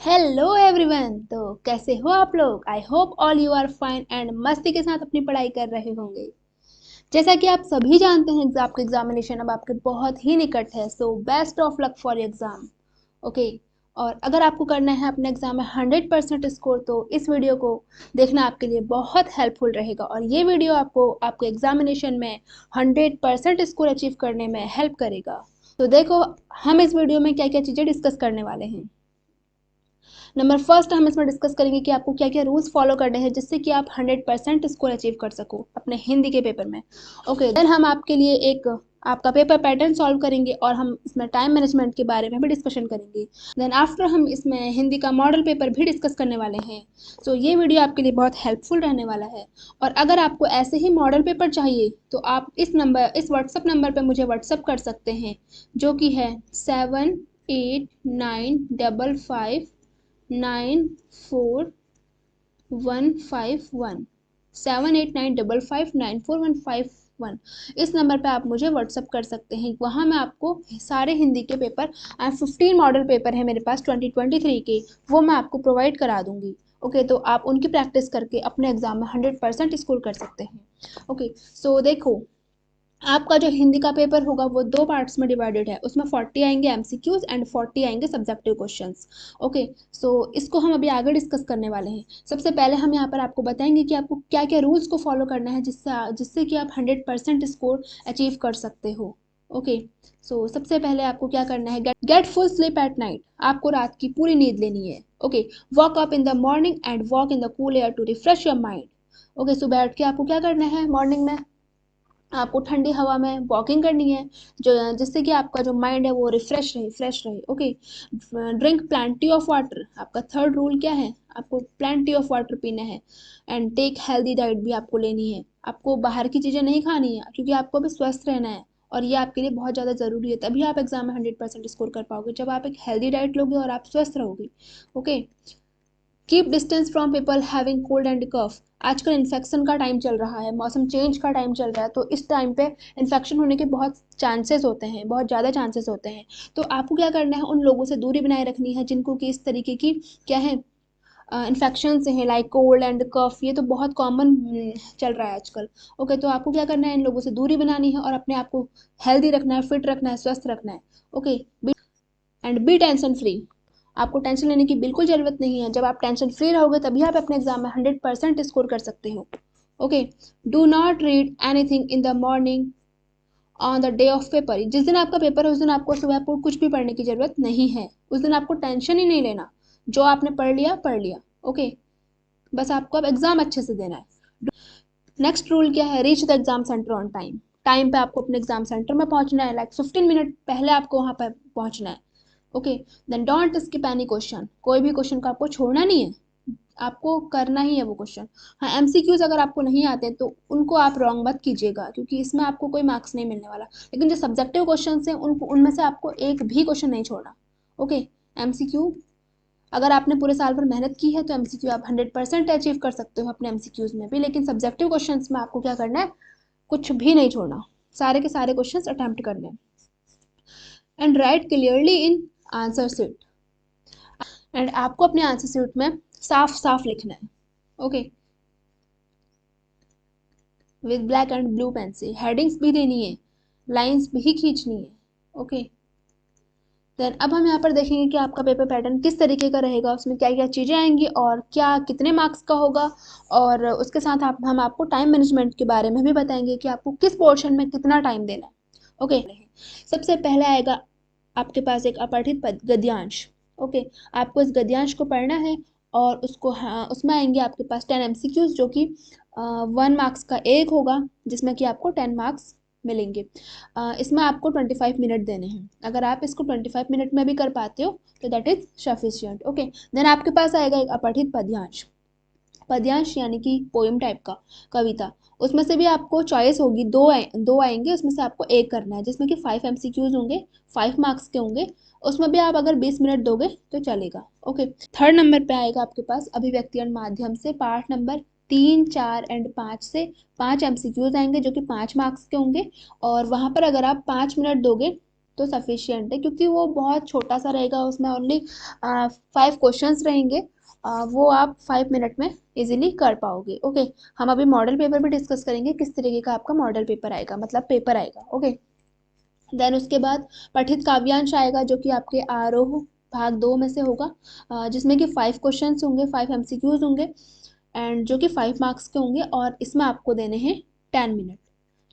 Hello everyone. तो कैसे हो आप लोग? I hope all you are fine and मस्ती के साथ अपनी पढ़ाई कर रहे होंगे। जैसा कि आप सभी जानते हैं आपके एग्जामिनेशन अब आपके बहुत ही निकट है, so best of luck for exam. Okay. और अगर आपको करना है अपने एग्जाम में 100% स्कोर तो इस वीडियो को देखना आपके लिए बहुत हेल्पफुल रहेगा और ये वीडियो आपको आपके एग्जामिनेशन में 100% स्कोर अचीव करने में हेल्प करेगा। तो देखो, हम इस वीडियो में क्या क्या चीज़ें डिस्कस करने वाले हैं। नंबर फर्स्ट हम इसमें डिस्कस करेंगे कि आपको क्या क्या रूल्स फॉलो करने हैं जिससे कि आप 100% स्कोर अचीव कर सको अपने हिंदी के पेपर में। ओके, देन हम आपके लिए एक आपका पेपर पैटर्न सॉल्व करेंगे और हम इसमें टाइम मैनेजमेंट के बारे में भी डिस्कशन करेंगे। देन आफ्टर हम इसमें हिंदी का मॉडल पेपर भी डिस्कस करने वाले हैं। सो ये वीडियो आपके लिए बहुत हेल्पफुल रहने वाला है। और अगर आपको ऐसे ही मॉडल पेपर चाहिए तो आप इस व्हाट्सअप नंबर पर मुझे व्हाट्सअप कर सकते हैं, जो कि है 7895559451 7895559451। इस नंबर पे आप मुझे व्हाट्सअप कर सकते हैं। वहाँ मैं आपको सारे हिंदी के पेपर 15 मॉडल पेपर है मेरे पास 2023 के, वो मैं आपको प्रोवाइड करा दूंगी। ओके, तो आप उनकी प्रैक्टिस करके अपने एग्जाम में 100% स्कोर कर सकते हैं। ओके, सो देखो, आपका जो हिंदी का पेपर होगा वो दो पार्ट्स में डिवाइडेड है। उसमें 40 आएंगे एमसीक्यूज एंड 40 आएंगे सब्जेक्टिव क्वेश्चंस। ओके, सो इसको हम अभी आगे डिस्कस करने वाले हैं। सबसे पहले हम यहाँ पर आपको बताएंगे कि आपको क्या क्या रूल्स को फॉलो करना है जिससे कि आप 100% स्कोर अचीव कर सकते हो। ओके, सो सबसे पहले आपको क्या करना है, get full sleep at night. आपको रात की पूरी नींद लेनी है। Okay, walk up in the morning and walk in the cool air to refresh your mind. Okay, सुबह उठ के आपको क्या करना है, मॉर्निंग में आपको ठंडी हवा में वॉकिंग करनी है, जो जिससे कि आपका जो माइंड है वो रिफ्रेश रहे, फ्रेश रहे। Okay, drink plenty of water. आपका थर्ड रूल क्या है, आपको प्लेंटी ऑफ वाटर पीना है। एंड टेक हेल्दी डाइट भी आपको लेनी है। आपको बाहर की चीज़ें नहीं खानी है क्योंकि आपको भी स्वस्थ रहना है और ये आपके लिए बहुत ज़्यादा ज़रूरी है। तभी आप एग्जाम में 100% स्कोर कर पाओगे, जब आप एक हेल्दी डाइट लोगे और आप स्वस्थ रहोगे। Okay, keep distance from people having cold and cough. आजकल इन्फेक्शन का टाइम चल रहा है, मौसम चेंज का टाइम चल रहा है, तो इस टाइम पे इन्फेक्शन होने के बहुत चांसेस होते हैं, बहुत ज़्यादा चांसेस होते हैं। तो आपको क्या करना है, उन लोगों से दूरी बनाए रखनी है जिनको कि इस तरीके की क्या है, इन्फेक्शन से हैं, लाइक कोल्ड एंड कफ। ये तो बहुत कॉमन चल रहा है आजकल। ओके, तो आपको क्या करना है, इन लोगों से दूरी बनानी है और अपने आप को हेल्दी रखना है, फिट रखना है, स्वस्थ रखना है। Okay, and be tension free. आपको टेंशन लेने की बिल्कुल ज़रूरत नहीं है। जब आप टेंशन फ्री रहोगे तभी आप अपने एग्जाम में 100% स्कोर कर सकते हो। Okay, do not read anything in the morning on the day of paper. जिस दिन आपका पेपर है उस दिन आपको सुबह को कुछ भी पढ़ने की ज़रूरत नहीं है। उस दिन आपको टेंशन ही नहीं लेना, जो आपने पढ़ लिया पढ़ लिया। ओके, बस आपको अब एग्जाम अच्छे से देना है। नेक्स्ट रूल क्या है, reach the exam centre on time. Time पे आपको अपने एग्जाम सेंटर में पहुंचना है, लाइक 15 मिनट पहले आपको वहां पर पहुंचना है। Okay, then don't skip any question. कोई भी क्वेश्चन को आपको छोड़ना नहीं है, आपको करना ही है वो क्वेश्चन। हाँ, एमसीक्यूज अगर आपको नहीं आते तो उनको आप रॉन्ग मत कीजिएगा क्योंकि इसमें आपको कोई मार्क्स नहीं मिलने वाला। लेकिन जो सब्जेक्टिव क्वेश्चन हैं उनको उनमें से आपको एक भी क्वेश्चन नहीं छोड़ना। ओके, एमसीक्यू अगर आपने पूरे साल भर मेहनत की है तो एमसीक्यू आप 100% अचीव कर सकते हो अपने एमसीक्यूज में भी। लेकिन सब्जेक्टिव क्वेश्चंस में आपको क्या करना है, कुछ भी नहीं छोड़ना, सारे के सारे क्वेश्चंस अटेम्प्ट करने। And write clearly in answer sheet. And आपको अपने आंसर शीट में साफ साफ लिखना है। Okay, with black and blue pen से हेडिंग्स भी देनी है, लाइंस भी खींचनी है। ओके, देन अब हम यहाँ पर देखेंगे कि आपका पेपर पैटर्न किस तरीके का रहेगा, उसमें क्या क्या चीज़ें आएंगी और क्या कितने मार्क्स का होगा। और उसके साथ हम आपको टाइम मैनेजमेंट के बारे में भी बताएंगे कि आपको किस पोर्शन में कितना टाइम देना है। ओके, सबसे पहले आएगा आपके पास एक अपठित गद्यांश। ओके, आपको इस गद्यांश को पढ़ना है और उसको, हाँ, उसमें आएंगे आपके पास 10 एमसीक्यूज, जो कि 1 मार्क्स का एक होगा जिसमें कि आपको 10 मार्क्स मिलेंगे। इसमें आपको 25 मिनट देने हैं। अगर आप इसको 25 मिनट में भी कर पाते हो तो that is sufficient. Okay, then आपके पास आएगा एक अपठित पद्यांश। पद्यांश यानी कि पोएम टाइप का, कविता। उसमें से भी आपको चॉइस होगी, दो आएंगे, उसमें से आपको एक करना है जिसमें कि 5 एमसीक्यूज होंगे, 5 मार्क्स के होंगे। उसमें भी आप अगर 20 मिनट दोगे तो चलेगा। ओके, थर्ड नंबर पे आएगा आपके पास अभिव्यक्ति माध्यम से पार्ट नंबर 3, 4 एंड 5 से 5 एमसीक्यूज आएंगे जो कि 5 मार्क्स के होंगे। और वहां पर अगर आप 5 मिनट दोगे तो सफिशियंट है, क्योंकि वो बहुत छोटा सा रहेगा, उसमें ओनली 5 क्वेश्चंस रहेंगे, वो आप 5 मिनट में इजीली कर पाओगे। ओके, हम अभी मॉडल पेपर भी डिस्कस करेंगे, किस तरीके का आपका मॉडल पेपर आएगा, मतलब पेपर आएगा। ओके, देन उसके बाद पठित काव्यांश आएगा, जो कि आपके आरोह भाग 2 में से होगा, जिसमें कि 5 क्वेश्चंस होंगे, 5 एमसीक्यूज होंगे, एंड जो कि 5 मार्क्स के होंगे, और इसमें आपको देने हैं 10 मिनट।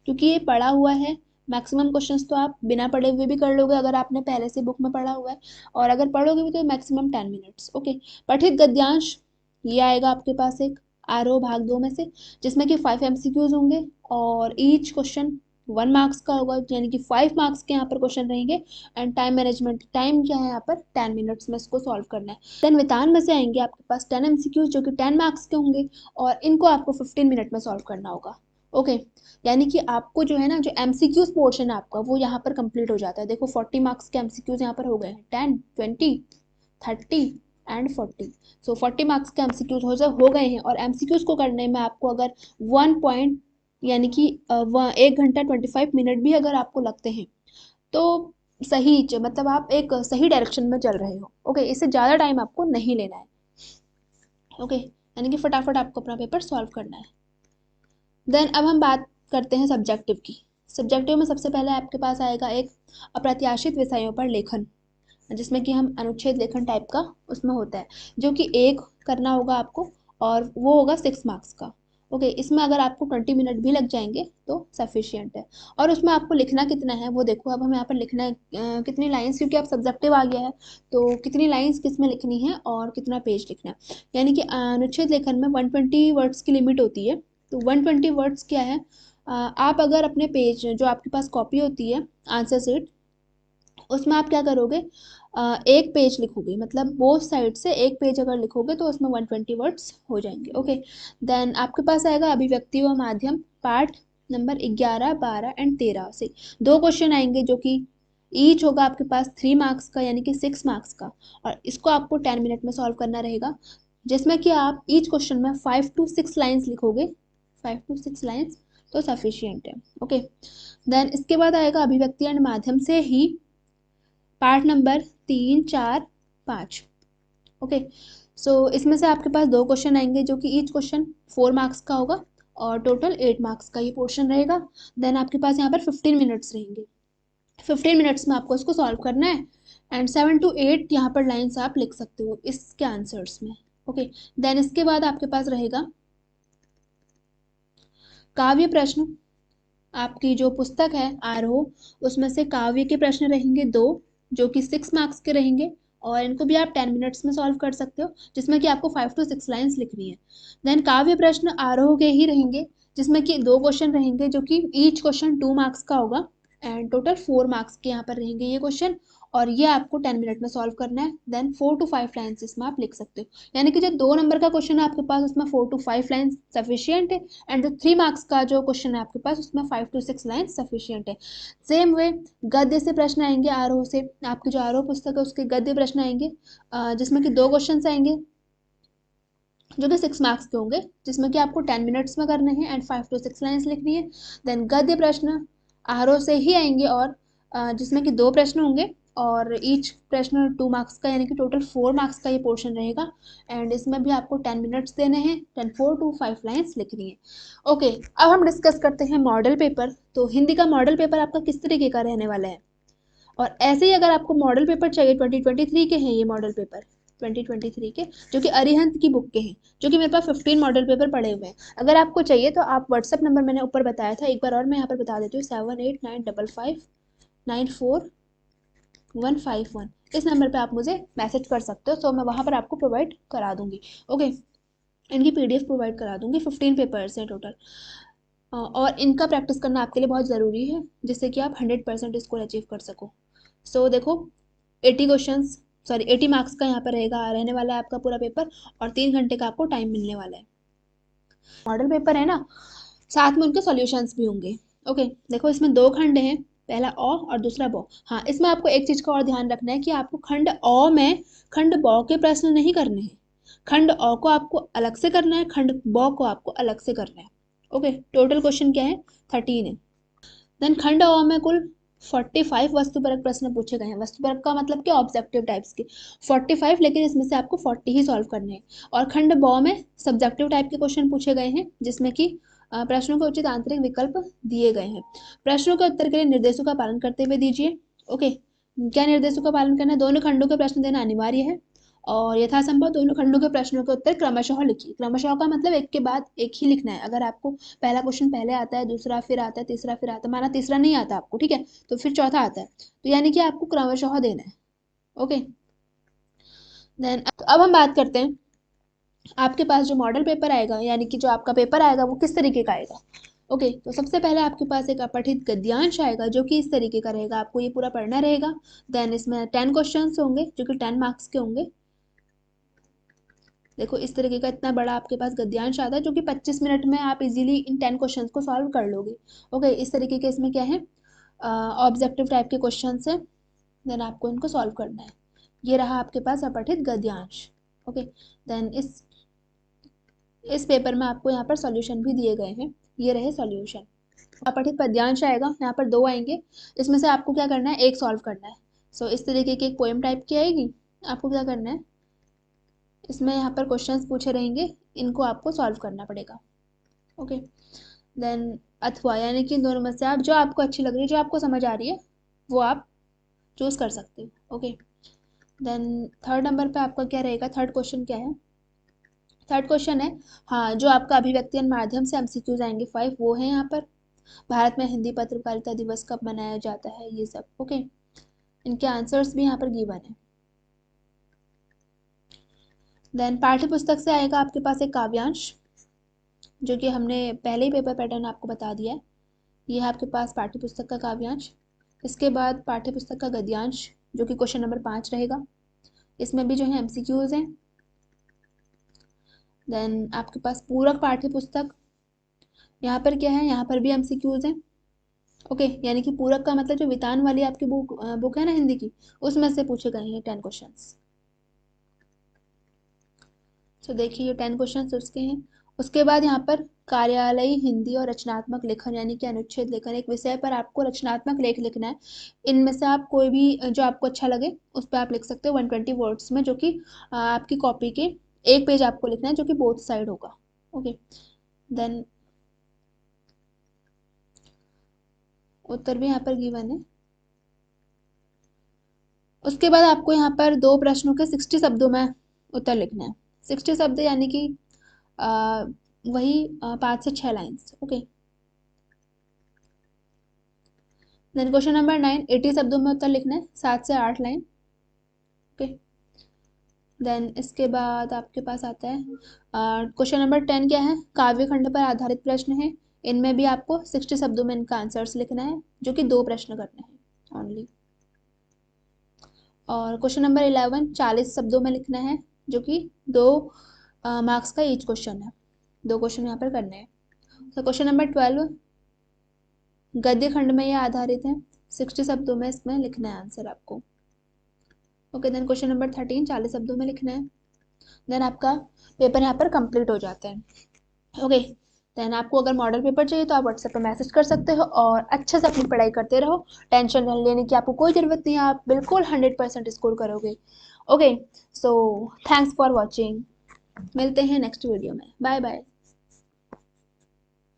क्योंकि ये पढ़ा हुआ है, मैक्सिमम क्वेश्चंस तो आप बिना पढ़े हुए भी कर लोगे अगर आपने पहले से बुक में पढ़ा हुआ है, और अगर पढ़ोगे भी तो मैक्सिमम 10 मिनट्स। ओके, पठित गद्यांश ये आएगा आपके पास एक आरोह भाग 2 में से, जिसमें कि 5 एमसीक्यूज होंगे, और ईच क्वेश्चन 1 मार्क्स का होगा, यानी कि 5 मार्क्स के यहाँ पर क्वेश्चन रहेंगे। एंड टाइम मैनेजमेंट, टाइम क्या है यहाँ पर, 10 मिनट्स में इसको सॉल्व करना है। देन वितान में से आएंगे आपके पास 10 एमसीक्यूज, जो कि 10 मार्क्स के होंगे, और इनको आपको 15 मिनट में सॉल्व करना होगा। ओके, यानी कि आपको जो है ना, जो एमसीक्यूज पोर्शन है आपका, वो यहाँ पर कंप्लीट हो जाता है। देखो 40 मार्क्स के एमसीक्यूज यहाँ पर हो गए हैं, 10, 20, 30 एंड 40। सो 40 मार्क्स के एमसीक्यूज हो गए हैं, और एमसीक्यूज को करने में आपको अगर 1 पॉइंट, यानी कि 1 घंटा 25 मिनट भी अगर आपको लगते हैं, तो सही मतलब आप एक सही डायरेक्शन में चल रहे हो। ओके, इससे ज़्यादा टाइम आपको नहीं लेना है। ओके, यानी कि फटाफट आपको अपना पेपर सॉल्व करना है। देन अब हम बात करते हैं सब्जेक्टिव की। सब्जेक्टिव में सबसे पहले आपके पास आएगा एक अप्रत्याशित विषयों पर लेखन, जिसमें कि हम अनुच्छेद लेखन टाइप का उसमें होता है, जो कि एक करना होगा आपको, और वो होगा 6 मार्क्स का। ओके, इसमें अगर आपको 20 मिनट भी लग जाएंगे तो सफिशियंट है। और उसमें आपको लिखना कितना है वो देखो, अब हम यहाँ पर लिखना है कितनी लाइंस, क्योंकि अब सब्जेक्टिव आ गया है, तो कितनी लाइंस किस में लिखनी है और कितना पेज लिखना है। यानी कि अनुच्छेद लेखन में 120 वर्ड्स की लिमिट होती है। तो 120 वर्ड्स क्या है, आप अगर अपने पेज, जो आपके पास कॉपी होती है आंसर सीट, उसमें आप क्या करोगे, एक पेज लिखोगे, मतलब बोथ साइड से एक पेज अगर लिखोगे तो उसमें 120 वर्ड्स हो जाएंगे। ओके, देन आपके पास आएगा अभिव्यक्ति व माध्यम, पार्ट नंबर 11, 12 एंड 13 से 2 क्वेश्चन आएंगे, जो कि ईच होगा आपके पास 3 मार्क्स का, यानी कि 6 मार्क्स का, और इसको आपको 10 मिनट में सॉल्व करना रहेगा, जिसमें कि आप ईच क्वेश्चन में 5 to 6 लाइन्स लिखोगे, 5 to 6 लाइन्स तो सफिशियंट है। ओके, देन इसके बाद आएगा अभिव्यक्ति एंड माध्यम से ही पार्ट नंबर 3, 4, 5। ओके, सो इसमें से आपके पास 2 क्वेश्चन आएंगे, जो कि ईच क्वेश्चन 4 मार्क्स का होगा, और टोटल 8 मार्क्स का ये पोर्शन रहेगा। देन आपके पास यहाँ पर 15 मिनट्स रहेंगे, 15 मिनट्स में आपको इसको सॉल्व करना है, एंड 7 to 8 यहाँ पर लाइन्स आप लिख सकते हो इसके आंसर्स में। ओके, देन इसके बाद आपके पास रहेगा काव्य प्रश्न। आपकी जो पुस्तक है आरोह, उसमें से काव्य के प्रश्न रहेंगे 2, जो कि 6 मार्क्स के रहेंगे, और इनको भी आप 10 मिनट्स में सॉल्व कर सकते हो, जिसमें कि आपको 5 to 6 लाइन्स लिखनी है। देन काव्य प्रश्न आरोह के ही रहेंगे, जिसमें कि 2 क्वेश्चन रहेंगे, जो कि ईच क्वेश्चन 2 मार्क्स का होगा, एंड टोटल 4 मार्क्स के यहाँ पर रहेंगे ये क्वेश्चन, और ये आपको 10 मिनट में सॉल्व करना है। देन 4 to 5 लाइन्स इसमें आप लिख सकते हो, यानी कि जो 2 नंबर का क्वेश्चन है आपके पास, उसमें 4 to 5 लाइन्स सफिशियंट है, एंड जो 3 मार्क्स का जो क्वेश्चन है आपके पास, उसमें 5 to 6 लाइन्स सफिशियंट है। सेम वे गद्य से प्रश्न आएंगे आरोह से, आपकी जो आरोह पुस्तक है उसके गद्य प्रश्न आएंगे, जिसमें कि 2 क्वेश्चन आएंगे, जो कि 6 मार्क्स के होंगे, जिसमें कि आपको 10 मिनट्स में करने हैं, एंड 5 to 6 लाइन्स लिखनी है। देन गद्य प्रश्न आरोह से ही आएंगे, और जिसमें कि 2 प्रश्न होंगे, और ईच प्रश्न 2 मार्क्स का, यानी कि टोटल 4 मार्क्स का ये पोर्शन रहेगा, एंड इसमें भी आपको 10 मिनट्स देने हैं, 4 to 5 लाइन्स लिखनी है। ओके, अब हम डिस्कस करते हैं मॉडल पेपर। तो हिंदी का मॉडल पेपर आपका किस तरीके का रहने वाला है, और ऐसे ही अगर आपको मॉडल पेपर चाहिए, 2023 के हैं ये मॉडल पेपर, 2023 के, जो कि अरिहंत की बुक के हैं, जो कि मेरे पास 15 मॉडल पेपर पड़े हुए हैं। अगर आपको चाहिए तो आप व्हाट्सअप नंबर मैंने ऊपर बताया था, एक बार और मैं यहाँ पर बता देती हूँ, 7895594151, इस नंबर पर आप मुझे मैसेज कर सकते हो, तो मैं वहाँ पर आपको प्रोवाइड करा दूँगी। ओके, इनकी PDF प्रोवाइड करा दूँगी, 15 पेपर्स हैं टोटल, और इनका प्रैक्टिस करना आपके लिए बहुत ज़रूरी है, जिससे कि आप 100% स्कोर अचीव कर सको। सो देखो 80 मार्क्स का यहाँ पर रहने वाला है आपका पूरा पेपर, और 3 घंटे का आपको टाइम मिलने वाला है। मॉडल पेपर है ना, साथ में उनके सॉल्यूशंस भी होंगे। ओके, देखो इसमें 2 खंड हैं, पहला अ और दूसरा ब। हाँ, इसमें आपको एक चीज़ का और ध्यान रखना है कि आपको खंड अ में खंड ब के प्रश्न नहीं करने हैं। खंड अ को आपको अलग से करना है, खंड ब को आपको अलग से करना है। ओके, टोटल क्वेश्चन क्या है, 13 है। देन खंड अ में कुल 45 वस्तुपरक प्रश्न पूछे गए हैं। वस्तुपरक का मतलब क्या, ऑब्जेक्टिव टाइप्स के 45, लेकिन इसमें से आपको 40 ही सॉल्व करने हैं। और खंड ब में सब्जेक्टिव टाइप के क्वेश्चन पूछे गए हैं, जिसमें कि प्रश्नों के उचित आंतरिक विकल्प दिए गए हैं। प्रश्नों के उत्तर के लिए निर्देशों का पालन करते हुए दीजिए। ओके, क्या निर्देशों का पालन करना है, दोनों खंडों के प्रश्न देना अनिवार्य है, और यथासंभव दोनों खंडों के प्रश्नों के उत्तर क्रमशः लिखिए। क्रमशः का मतलब एक के बाद एक ही लिखना है। अगर आपको पहला क्वेश्चन पहले आता है, दूसरा फिर आता है, तीसरा फिर आता है, माना तीसरा नहीं आता आपको, ठीक है, तो फिर चौथा आता है, तो यानी कि आपको क्रमशः देना है। ओके, देन अब हम बात करते हैं आपके पास जो मॉडल पेपर आएगा, यानी कि जो आपका पेपर आएगा वो किस तरीके का आएगा। ओके, तो सबसे पहले आपके पास एक अपठित गद्यांश आएगा, जो कि इस तरीके का रहेगा, आपको ये पूरा पढ़ना रहेगा। देन इसमें 10 क्वेश्चंस होंगे, जो कि 10 मार्क्स के होंगे। देखो इस तरीके का इतना बड़ा आपके पास गद्यांश आता है, जो कि 25 मिनट में आप इजीली इन 10 क्वेश्चंस को सॉल्व कर लोगे। ओके, इस तरीके के इसमें क्या है, ऑब्जेक्टिव टाइप के क्वेश्चन है, देन आपको इनको सॉल्व करना है। ये रहा आपके पास अपठित गद्यांश। ओके, देन इस पेपर में आपको यहाँ पर सॉल्यूशन भी दिए गए हैं, ये रहे सॉल्यूशन। अपठित पद्यांश आएगा, यहाँ पर 2 आएंगे, इसमें से आपको क्या करना है, एक सॉल्व करना है। सो इस तरीके की एक पोएम टाइप की आएगी, आपको क्या करना है, इसमें यहाँ पर क्वेश्चंस पूछे रहेंगे, इनको आपको सॉल्व करना पड़ेगा। ओके, देन अथवा, यानी कि इन दोनों में से आप जो आपको अच्छी लग रही है, जो आपको समझ आ रही है, वो आप चूज कर सकते हो। ओके, देन थर्ड नंबर पे आपका क्या रहेगा, थर्ड क्वेश्चन क्या है, थर्ड क्वेश्चन है, हाँ, जो आपका अभिव्यक्तियन माध्यम से एमसीक्यूज आएंगे 5, वो है यहाँ पर। भारत में हिंदी पत्रकारिता दिवस कब मनाया जाता है, ये सब। ओके, इनके आंसर्स भी यहाँ पर गिवन है। देन पाठ्य पुस्तक से आएगा आपके पास एक काव्यांश, जो कि हमने पहले ही पेपर पैटर्न आपको बता दिया है। ये है आपके पास पाठ्य पुस्तक का काव्यांश। इसके बाद पाठ्य पुस्तक का गद्यांश, जो कि क्वेश्चन नंबर 5 रहेगा, इसमें भी जो है एमसीक्यूज हैं। देन आपके पास पूरक पाठ्य पुस्तक, यहाँ पर क्या है, यहाँ पर भी एमसीक्यूज हैं। ओके, यानी कि पूरक का मतलब जो वितान वाली आपकी बुक है ना हिंदी की, उसमें से पूछे गए हैं 10 क्वेश्चंस। तो देखिए ये 10 क्वेश्चंस उसके हैं। उसके बाद यहाँ पर कार्यालयी हिंदी और रचनात्मक लेखन, यानी कि अनुच्छेद लेखन, एक विषय पर आपको रचनात्मक लेख लिखना है। इनमें से आप कोई भी जो आपको अच्छा लगे उस पर आप लिख सकते हो 120 वर्ड्स में, जो कि आपकी कॉपी के एक पेज आपको लिखना है, जो कि बोथ साइड होगा। ओके, देन उत्तर भी यहाँ पर गिवन है। उसके बाद आपको यहाँ पर 2 प्रश्नों के 60 शब्दों में उत्तर लिखना है। 60 शब्द यानी कि वही 5 से 6 lines. Okay, then question number 9, 80 शब्दों में उत्तर लिखना है, 7 से 8 लाइन। ओके, देन इसके बाद आपके पास आता है क्वेश्चन नंबर 10, क्या है, काव्य खंड पर आधारित प्रश्न है। इनमें भी आपको 60 शब्दों में इनका आंसर्स लिखना है, जो कि 2 प्रश्न करने हैं ओनली। और क्वेश्चन नंबर 11, 40 शब्दों में लिखना है, जो कि 2 मार्क्स का ईच क्वेश्चन है, 2 क्वेश्चन यहाँ पर करने हैं। तो क्वेश्चन नंबर 12 गद्य खंड में ये आधारित है, 60 शब्दों में इसमें लिखना है आंसर आपको। ओके, देन क्वेश्चन नंबर 13, 40 शब्दों में लिखना है। देन आपका पेपर यहाँ पर कंप्लीट हो जाता है। ओके, देन आपको अगर मॉडल पेपर चाहिए तो आप व्हाट्सएप पर मैसेज कर सकते हो, और अच्छे से अपनी पढ़ाई करते रहो। टेंशन लेने की आपको कोई ज़रूरत नहीं है, आप बिल्कुल 100% स्कोर करोगे। Okay, so thanks for watching, मिलते हैं नेक्स्ट वीडियो में, बाय बाय।